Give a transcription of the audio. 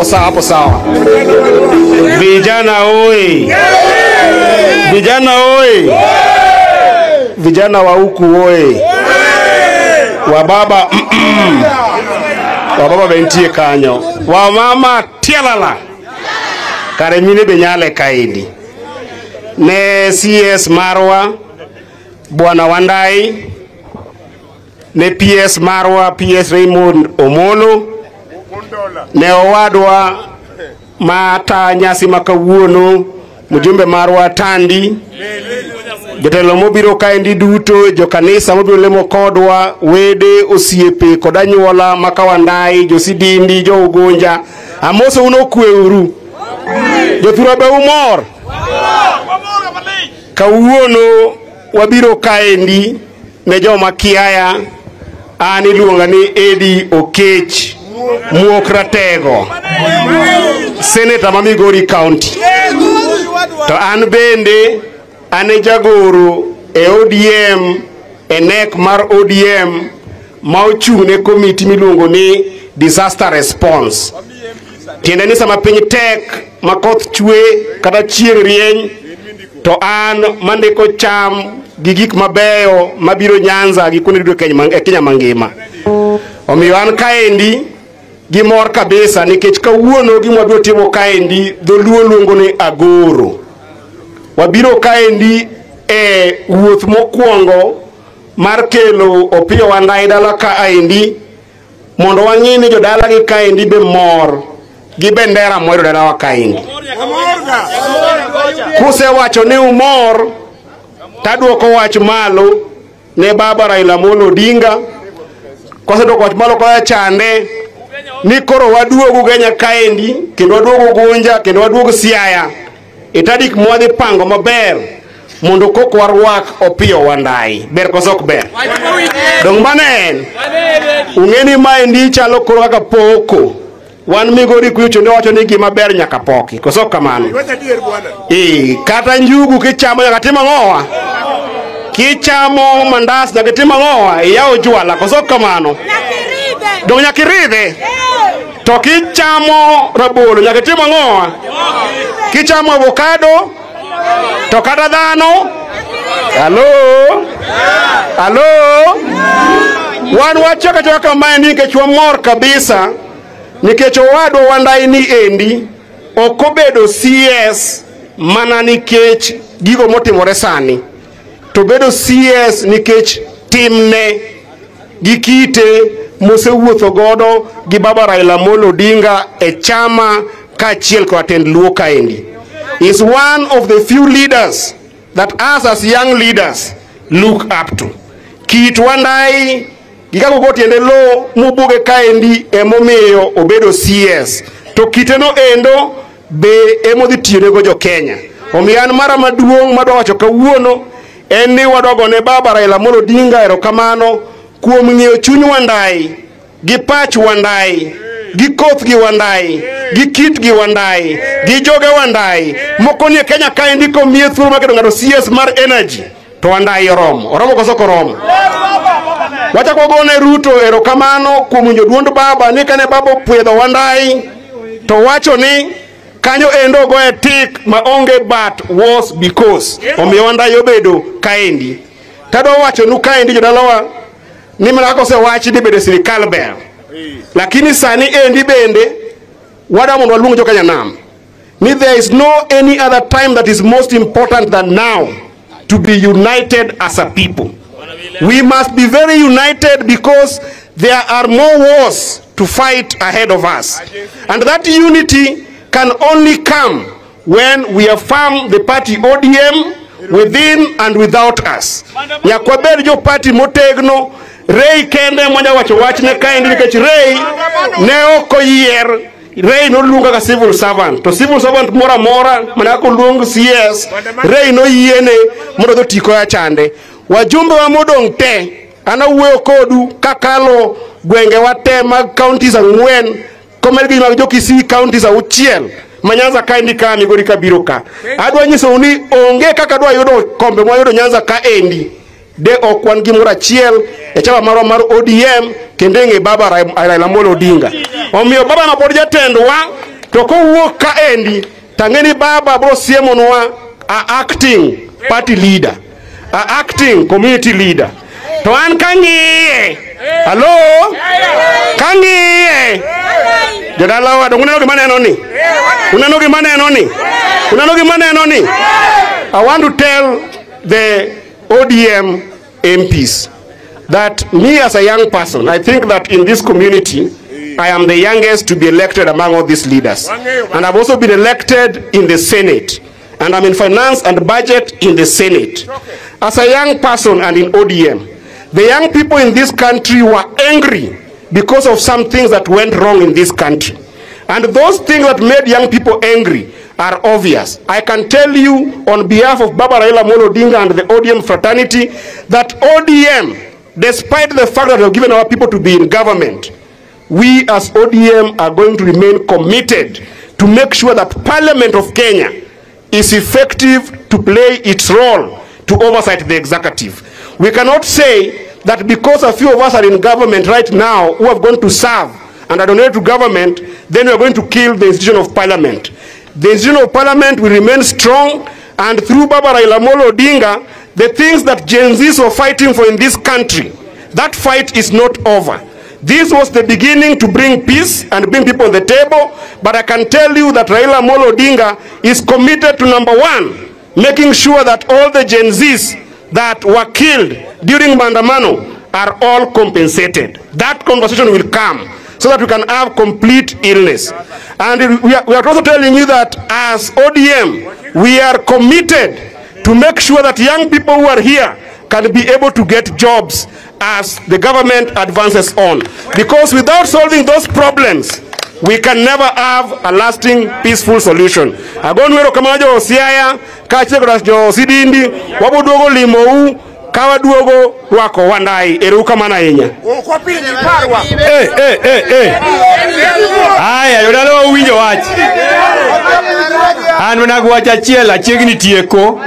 Hapo sawa. Vijana oi. Vijana oi. Vijana wa huku oi. Wa baba wa baba bentie kanyo. Wa mama tialala. Kare mine benyale kaidi. Ne CS Marwa Bwana Wandai. Ne PS Marwa, PS Raymond Omolo. Ne owadwa mata nyasi makawuono mujumbe Marwa Tandi. Jotelo mobiro kaendi duto, jo kanisa mobiro lemo kodwa, wede osiepe kod anyuola makawandai, jo sidindi, jo ugonja. Amoso uno kweuru. Jothura be umor. Kawuono wabiro kaendi ne joma kiaya. Ani iluonga ni Eddie Okech Muokratego, Senator ma Migori County. To an bende ane jagoro e ODM, e nek mar ODM ma ochung' ne komiti miluongo ni disaster response. Tiende ni sama piny tek ma koth chwe kata chieng' rieny, to an mandiko cham gi gik mabeyo mabiro Nyanza gi kuonde duto Kenya mangima. Omiyo an kaendi gi mor kabisa nikech kawuono gima wabiro timo kaendi dholuo luongo ni agoro. Wabiro kaendi e wuoth mokwongo mar kelo Opiyo Wandayi dala kaendi mondo wang'i ni jodala gi kaendi be mor gi bendera moiro dalawa kaendi. Kuse wacho ni umor, taduoko wach malo ne baba Raila Amolo Odinga. Kose duoko wach malo kwa chande ni koro waduogo Kenya kaendi, kendo waduogo Gunja, kendo waduogo Siaya. Itadik mwadhi pango maber mondo koko warwak Opiyo Wandayi. Ber kosok ber. Dong manen ung'eni maendi chalo koro kaka poko. Wan Migori kucho ne wacho ni gima ber nyaka poki. Kosok kamano. Kata njugu kichamo nyaka tim ang'owa. Kichamo mandas nyaka tim ang'owa. Yao jwala. Kosok kamano. Dong nyaka iridhe. To kichamo rabolo nyaka tim ang'owa. Kichamo avocado. To kata dhano. Hello. Hello. Wan wachoka choka maendi nikech wamor kabisa. Nikech owadwa Wandayi ni endi okobedo CS mana nikech gigo motimore sani, to bedo CS nikech timne gi kite mosewuotho godo gi baba Raila Amolo Odinga e chama kaachiel kod tend luo kaendi. Is one of the few leaders that us as young leaders look up to. Kit Wandayi gika go tiende lo mubuge kaendi emomiyo obedo CS. To kiteno endo be emodhi tiyone go jo Kenya. Omiyo an mara maduong' madwa wacho kawuono en ni wadwago ne baba Raila Amolo Odinga erokamano kuom ng'iyo chuny Wandayi, gi pach Wandayi, gi koth gi Wandayi, gi kit gi Wandayi, gi joge Wandayi. Moko ni Kenya kaendi komiye thuolo makedo ng'ato CS mar energy. To Wandayi oromo. Oromo koso oromo. Wacha kwa gone Ruto erokamano kuom joduond baba ni kane baba opwedho Wandayi to wacho ni kanyo endo goe tik ma onge but was because. Omiyo Wandayi obedo kaendi. Tado wacho nu kaendi jodalawa ni mana kose wachi ni bede sirikal ber. Lakini sani endi bende wada mondo waluongo jo Kenya nam. Ni there is no any other time that is most important than now to be united as a people. We must be very united because there are more wars to fight ahead of us. And that unity can only come when we affirm the party ODM within and without us. Nyakwaber jo party motegno, Ray kende mwenye wachne kaendi nikech Ray ne oko yier. Ray no lunga ka civil servant. To civil servant mora manako luong CS. Ray no yiene mondo dho tiko ya chande. Wajumbe wa modong te ana wuoyo kodu kakalo gwenge wate mag counties ang'wen komergi mag jo Kisii counties auchiel ma Nyanza kaendi ka Migori kabiro ka. Adwa nyiso ni onge kaka dwa yudo kombe mwa yudo Nyanza kaendi de okwan gimoro achiel e chama marwa mar ODM kendo ng'e baba Raila Amolo Odinga. Omiyo baba ma pod jatendwa To kowuok ka endi tangeni baba bro siemonwa acting party leader, acting community leader. To an kangiye. Hello? Kangiye. Jadalawa uneno gimane noni? Uneno gimane noni? Uneno gimane noni? I want to tell the ODM MPs that me as a young person, I think that in this community, I am the youngest to be elected among all these leaders. And I've also been elected in the Senate. And I'm in finance and budget in the Senate. As a young person and in ODM, the young people in this country were angry because of some things that went wrong in this country. And those things that made young people angry are obvious. I can tell you on behalf of Baba Raila Amolo Odinga and the ODM fraternity that ODM, despite the fact that we have given our people to be in government, we as ODM are going to remain committed to make sure that Parliament of Kenya is effective to play its role to oversight the executive. We cannot say that because a few of us are in government right now who have gone to serve and are donated to government, then we are going to kill the institution of Parliament. The institution of Parliament will remain strong, and through Baba Raila Amolo Odinga, the things that Gen Zs were fighting for in this country, that fight is not over. This was the beginning to bring peace and bring people on the table, but I can tell you that Raila Amolo Odinga is committed to number one, making sure that all the Gen Zs that were killed during Maandamano are all compensated. That conversation will come so that we can have complete illness. And we are also telling you that as ODM, we are committed to make sure that young people who are here can be able to get jobs as the government advances on. Because without solving those problems, we can never have a lasting, peaceful solution. Agonwero kamajo Siaya, kachekras jo Sidindi, wabudogo limou, kawa duogo wako wandai, eruka manainya. Aya, yodalo winjo wachi. Anu naguacha chiela, chegni tieko.